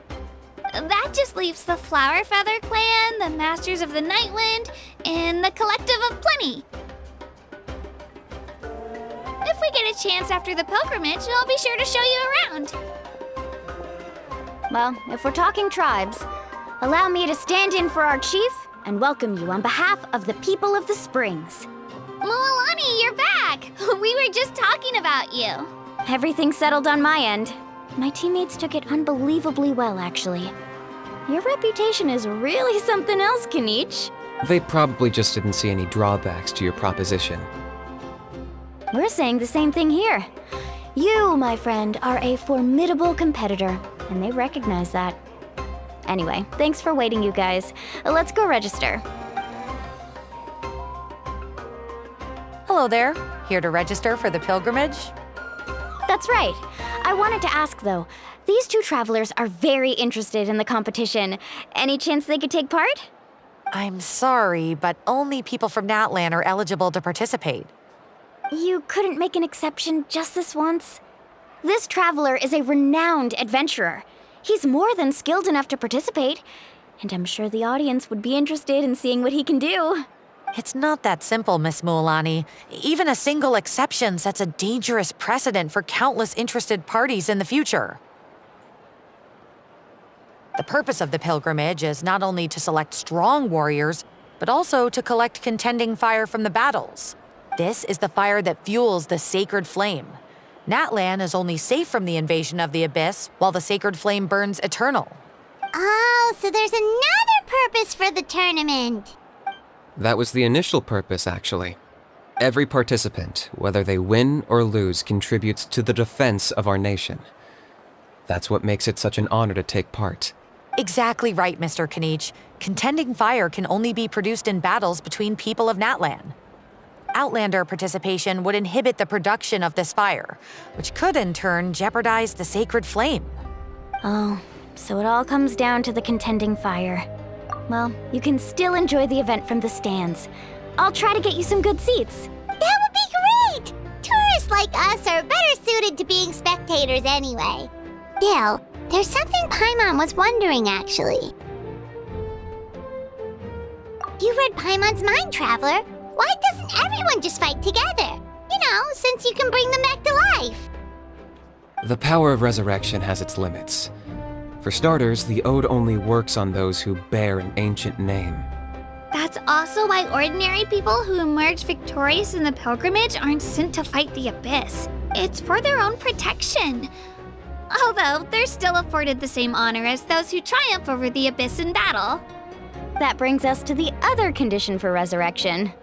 That just leaves the Flower Feather Clan, the Masters of the Nightwind, and the Collective of Plenty. If we get a chance after the pilgrimage, I'll be sure to show you around. Well, if we're talking tribes, allow me to stand in for our chief and welcome you on behalf of the people of the Springs. Mualani, you're back! We were just talking about you. Everything's settled on my end. My teammates took it unbelievably well, actually. Your reputation is really something else, Kanich. They probably just didn't see any drawbacks to your proposition. We're saying the same thing here. You, my friend, are a formidable competitor, and they recognize that. Anyway, thanks for waiting, you guys. Let's go register. Hello there. Here to register for the pilgrimage? That's right. I wanted to ask, though. These 2 travelers are very interested in the competition. Any chance they could take part? I'm sorry, but only people from Natlan are eligible to participate. You couldn't make an exception just this once? This traveler is a renowned adventurer. He's more than skilled enough to participate, and I'm sure the audience would be interested in seeing what he can do. It's not that simple, Miss Mualani. Even a single exception sets a dangerous precedent for countless interested parties in the future. The purpose of the pilgrimage is not only to select strong warriors, but also to collect contending fire from the battles. This is the fire that fuels the sacred flame. Natlan is only safe from the invasion of the Abyss, while the sacred flame burns eternal. Oh, so there's another purpose for the tournament. That was the initial purpose, actually. Every participant, whether they win or lose, contributes to the defense of our nation. That's what makes it such an honor to take part. Exactly right, Mr. Kanich. Contending fire can only be produced in battles between people of Natlan. Outlander participation would inhibit the production of this fire, which could in turn jeopardize the sacred flame. Oh, so it all comes down to the contending fire. Well, you can still enjoy the event from the stands. I'll try to get you some good seats. That would be great! Tourists like us are better suited to being spectators anyway. Still, there's something Paimon was wondering, actually. You read Paimon's mind, Traveler. Why doesn't everyone just fight together? You know, since you can bring them back to life. The power of resurrection has its limits. For starters, the ode only works on those who bear an ancient name. That's also why ordinary people who emerge victorious in the pilgrimage aren't sent to fight the Abyss. It's for their own protection. Although, they're still afforded the same honor as those who triumph over the Abyss in battle. That brings us to the other condition for resurrection.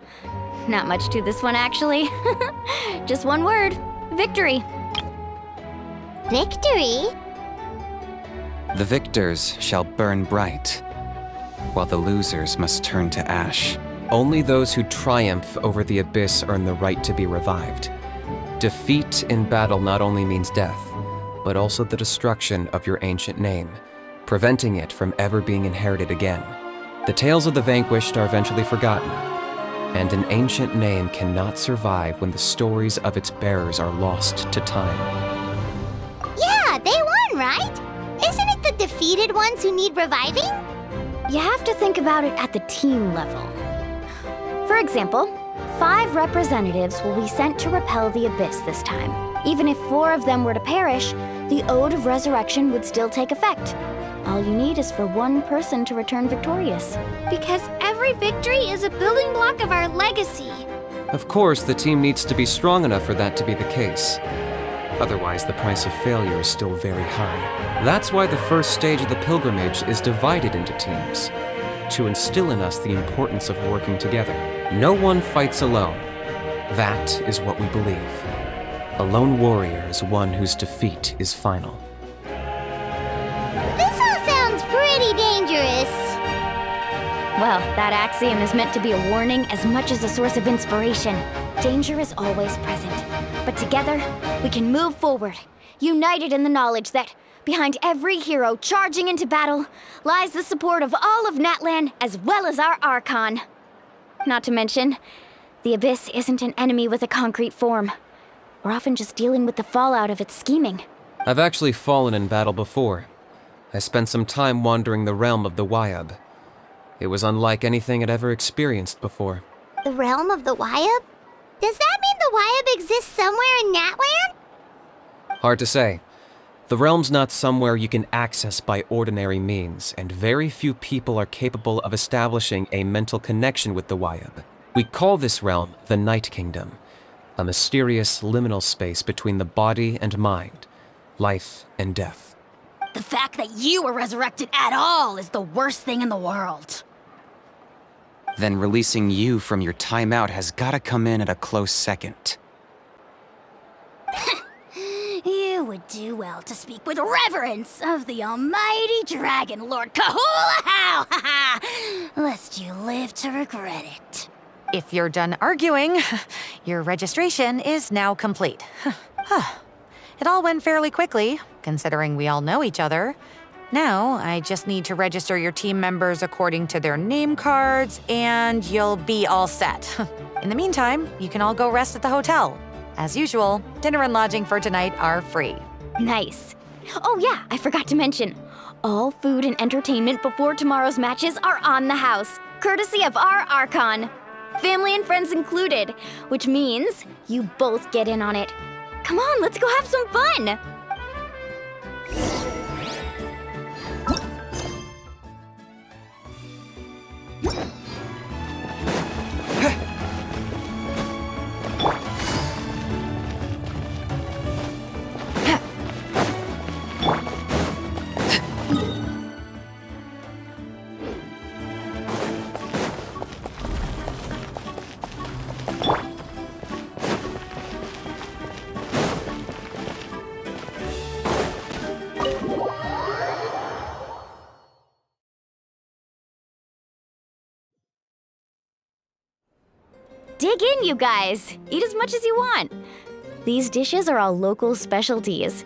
Not much to this one, actually. Just one word: victory. Victory? The victors shall burn bright. while the losers must turn to ash. Only those who triumph over the abyss earn the right to be revived. Defeat in battle not only means death, but also the destruction of your ancient name, preventing it from ever being inherited again. The tales of the vanquished are eventually forgotten, and an ancient name cannot survive when the stories of its bearers are lost to time. Yeah, they won, right? Isn't it the defeated ones who need reviving? You have to think about it at the team level. For example, 5 representatives will be sent to repel the abyss this time. Even if 4 of them were to perish, the Ode of Resurrection would still take effect. All you need is for 1 person to return victorious. Because every victory is a building block of our legacy. Of course, the team needs to be strong enough for that to be the case. Otherwise, the price of failure is still very high. That's why the first stage of the pilgrimage is divided into teams, to instill in us the importance of working together. No one fights alone. That is what we believe. A lone warrior is one whose defeat is final. This all sounds pretty dangerous. Well, that axiom is meant to be a warning as much as a source of inspiration. Danger is always present, but together, we can move forward, united in the knowledge that behind every hero charging into battle lies the support of all of Natlan as well as our Archon. Not to mention, the Abyss isn't an enemy with a concrete form. We're often just dealing with the fallout of its scheming. I've actually fallen in battle before. I spent some time wandering the realm of the Wyab. It was unlike anything I'd ever experienced before. The realm of the Wyab? Does that mean the Wyab exists somewhere in Natlan? Hard to say. The realm's not somewhere you can access by ordinary means, and very few people are capable of establishing a mental connection with the Wyab. We call this realm the Night Kingdom, a mysterious liminal space between the body and mind, life and death. The fact that you were resurrected at all is the worst thing in the world. Then releasing you from your timeout has gotta come in at a close second. You would do well to speak with reverence of the almighty Dragon Lord Kahula-How, lest you live to regret it. If you're done arguing, your registration is now complete. It all went fairly quickly, considering we all know each other. Now, I just need to register your team members according to their name cards, and you'll be all set. In the meantime, you can all go rest at the hotel. As usual, dinner and lodging for tonight are free. Nice. Oh yeah, I forgot to mention. All food and entertainment before tomorrow's matches are on the house, courtesy of our Archon. Family and friends included, which means you both get in on it. Come on, let's go have some fun! Dig in, you guys. Eat as much as you want. These dishes are all local specialties.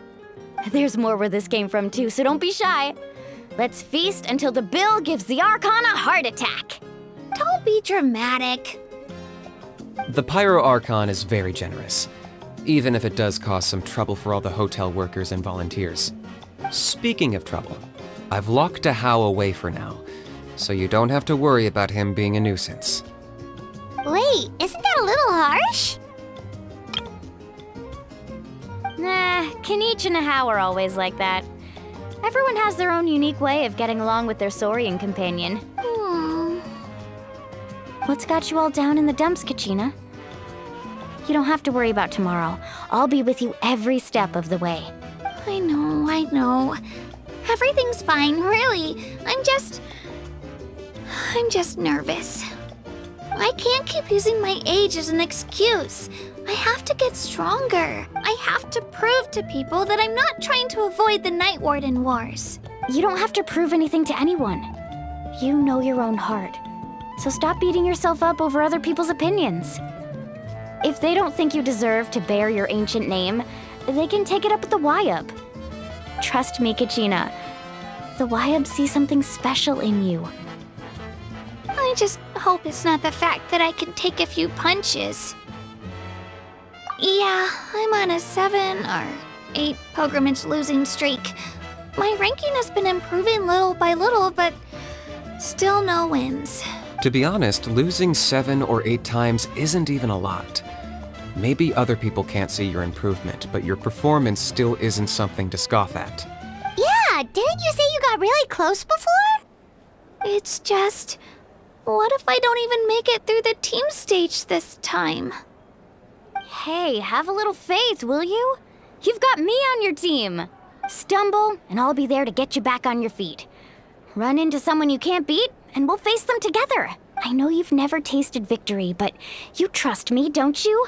There's more where this came from too, so don't be shy. Let's feast until the bill gives the Archon a heart attack. Don't be dramatic. The Pyro Archon is very generous, even if it does cause some trouble for all the hotel workers and volunteers. Speaking of trouble, I've locked How away for now, so you don't have to worry about him being a nuisance. Wait, isn't that a little harsh? Nah, Kanich and How are always like that. Everyone has their own unique way of getting along with their Saurian companion. What's got you all down in the dumps, Kachina? You don't have to worry about tomorrow. I'll be with you every step of the way. I know. Everything's fine, really. I'm just nervous. I can't keep using my age as an excuse. I have to get stronger. I have to prove to people that I'm not trying to avoid the Night Warden Wars. You don't have to prove anything to anyone. You know your own heart. So stop beating yourself up over other people's opinions. If they don't think you deserve to bear your ancient name, they can take it up with the Wyub. Trust me, Kachina. The Wyub see something special in you. I just hope it's not the fact that I can take a few punches. Yeah, I'm on a 7 or 8 pilgrimage losing streak. My ranking has been improving little by little, but still no wins. To be honest, losing 7 or 8 times isn't even a lot. Maybe other people can't see your improvement, but your performance still isn't something to scoff at. Yeah, didn't you say you got really close before? It's just, what if I don't even make it through the team stage this time? Hey, have a little faith, will you? You've got me on your team. Stumble, and I'll be there to get you back on your feet. Run into someone you can't beat, and we'll face them together. I know you've never tasted victory, but you trust me, don't you?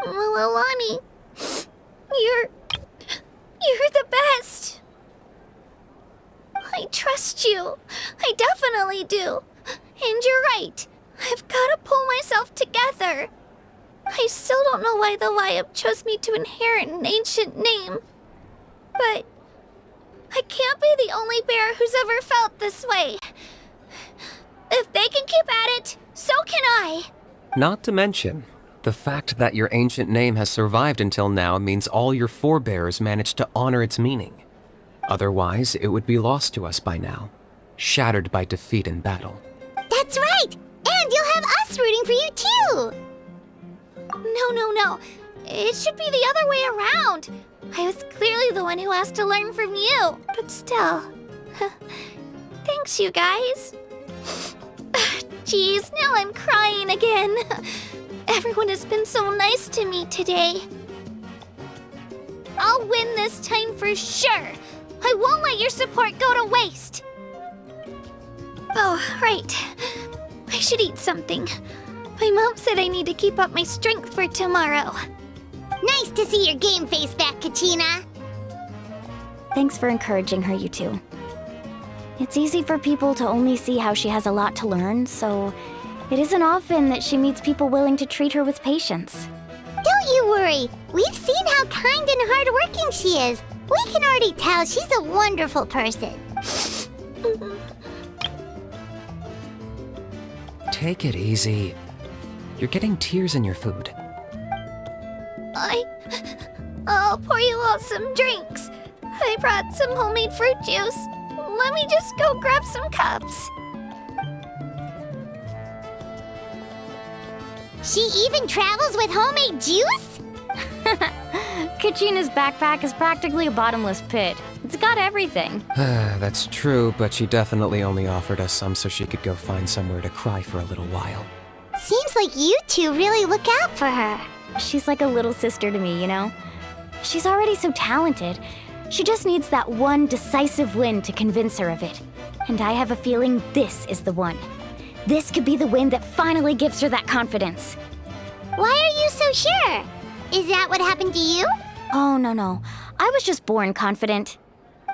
Well, Alani, you're the best. I trust you. I definitely do. And you're right. I've got to pull myself together. I still don't know why the Wyub chose me to inherit an ancient name. But I can't be the only bear who's ever felt this way. If they can keep at it, so can I. Not to mention, the fact that your ancient name has survived until now means all your forebears managed to honor its meaning. Otherwise, it would be lost to us by now, shattered by defeat in battle. That's right! And you'll have us rooting for you too! No. It should be the other way around. I was clearly the one who asked to learn from you, but still. Thanks, you guys. Jeez, now I'm crying again. Everyone has been so nice to me today. I'll win this time for sure. I won't let your support go to waste. Oh, right. I should eat something. My mom said I need to keep up my strength for tomorrow. Nice to see your game face back, Kachina. Thanks for encouraging her, you two. It's easy for people to only see how she has a lot to learn, so it isn't often that she meets people willing to treat her with patience. Don't you worry. We've seen how kind and hardworking she is. We can already tell she's a wonderful person. Take it easy. You're getting tears in your food. I'll pour you all some drinks. I brought some homemade fruit juice. Let me just go grab some cups. She even travels with homemade juice? Kachina's backpack is practically a bottomless pit. It's got everything. That's true, but she definitely only offered us some so she could go find somewhere to cry for a little while. Seems like you two really look out for her. She's like a little sister to me, you know? She's already so talented. She just needs that one decisive win to convince her of it. And I have a feeling this is the one. This could be the win that finally gives her that confidence. Why are you so sure? Is that what happened to you? Oh, no. I was just born confident.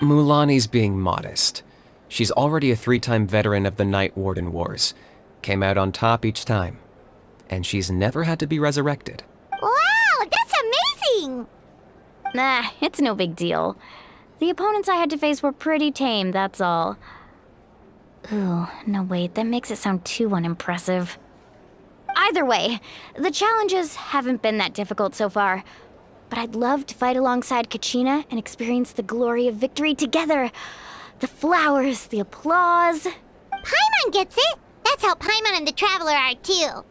Mulani's being modest. She's already a 3-time veteran of the Night Warden Wars. Came out on top each time. And she's never had to be resurrected. Wow, that's amazing! Nah, it's no big deal. The opponents I had to face were pretty tame, that's all. Ooh, no wait, that makes it sound too unimpressive. Either way, the challenges haven't been that difficult so far. But I'd love to fight alongside Kachina and experience the glory of victory together. The flowers, the applause. Paimon gets it! That's how Paimon and the Traveler are too.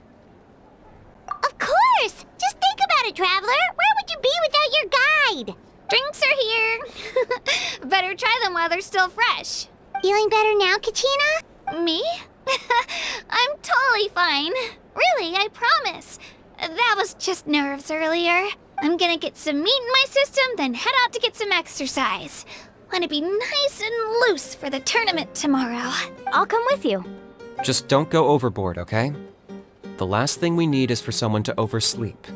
Of course! Just think about it, Traveler! Where would you be without your guide? Drinks are here. Better try them while they're still fresh. Feeling better now, Kachina? Me? I'm totally fine. Really, I promise. That was just nerves earlier. I'm gonna get some meat in my system, then head out to get some exercise. Wanna be nice and loose for the tournament tomorrow. I'll come with you. Just don't go overboard, okay? The last thing we need is for someone to oversleep.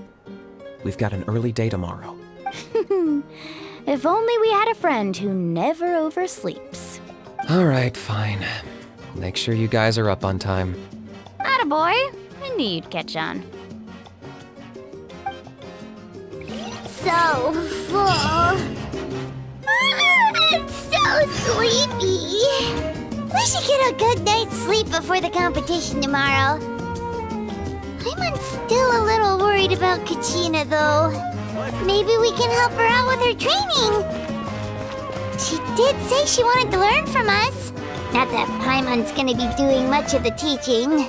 We've got an early day tomorrow. If only we had a friend who never oversleeps. All right, fine. Make sure you guys are up on time. Attaboy. I knew you'd catch on. So full. I'm so sleepy. We should get a good night's sleep before the competition tomorrow. I'm still a little worried about Kachina, though. Maybe we can help her out with her training. She did say she wanted to learn from us. Not that Paimon's gonna be doing much of the teaching.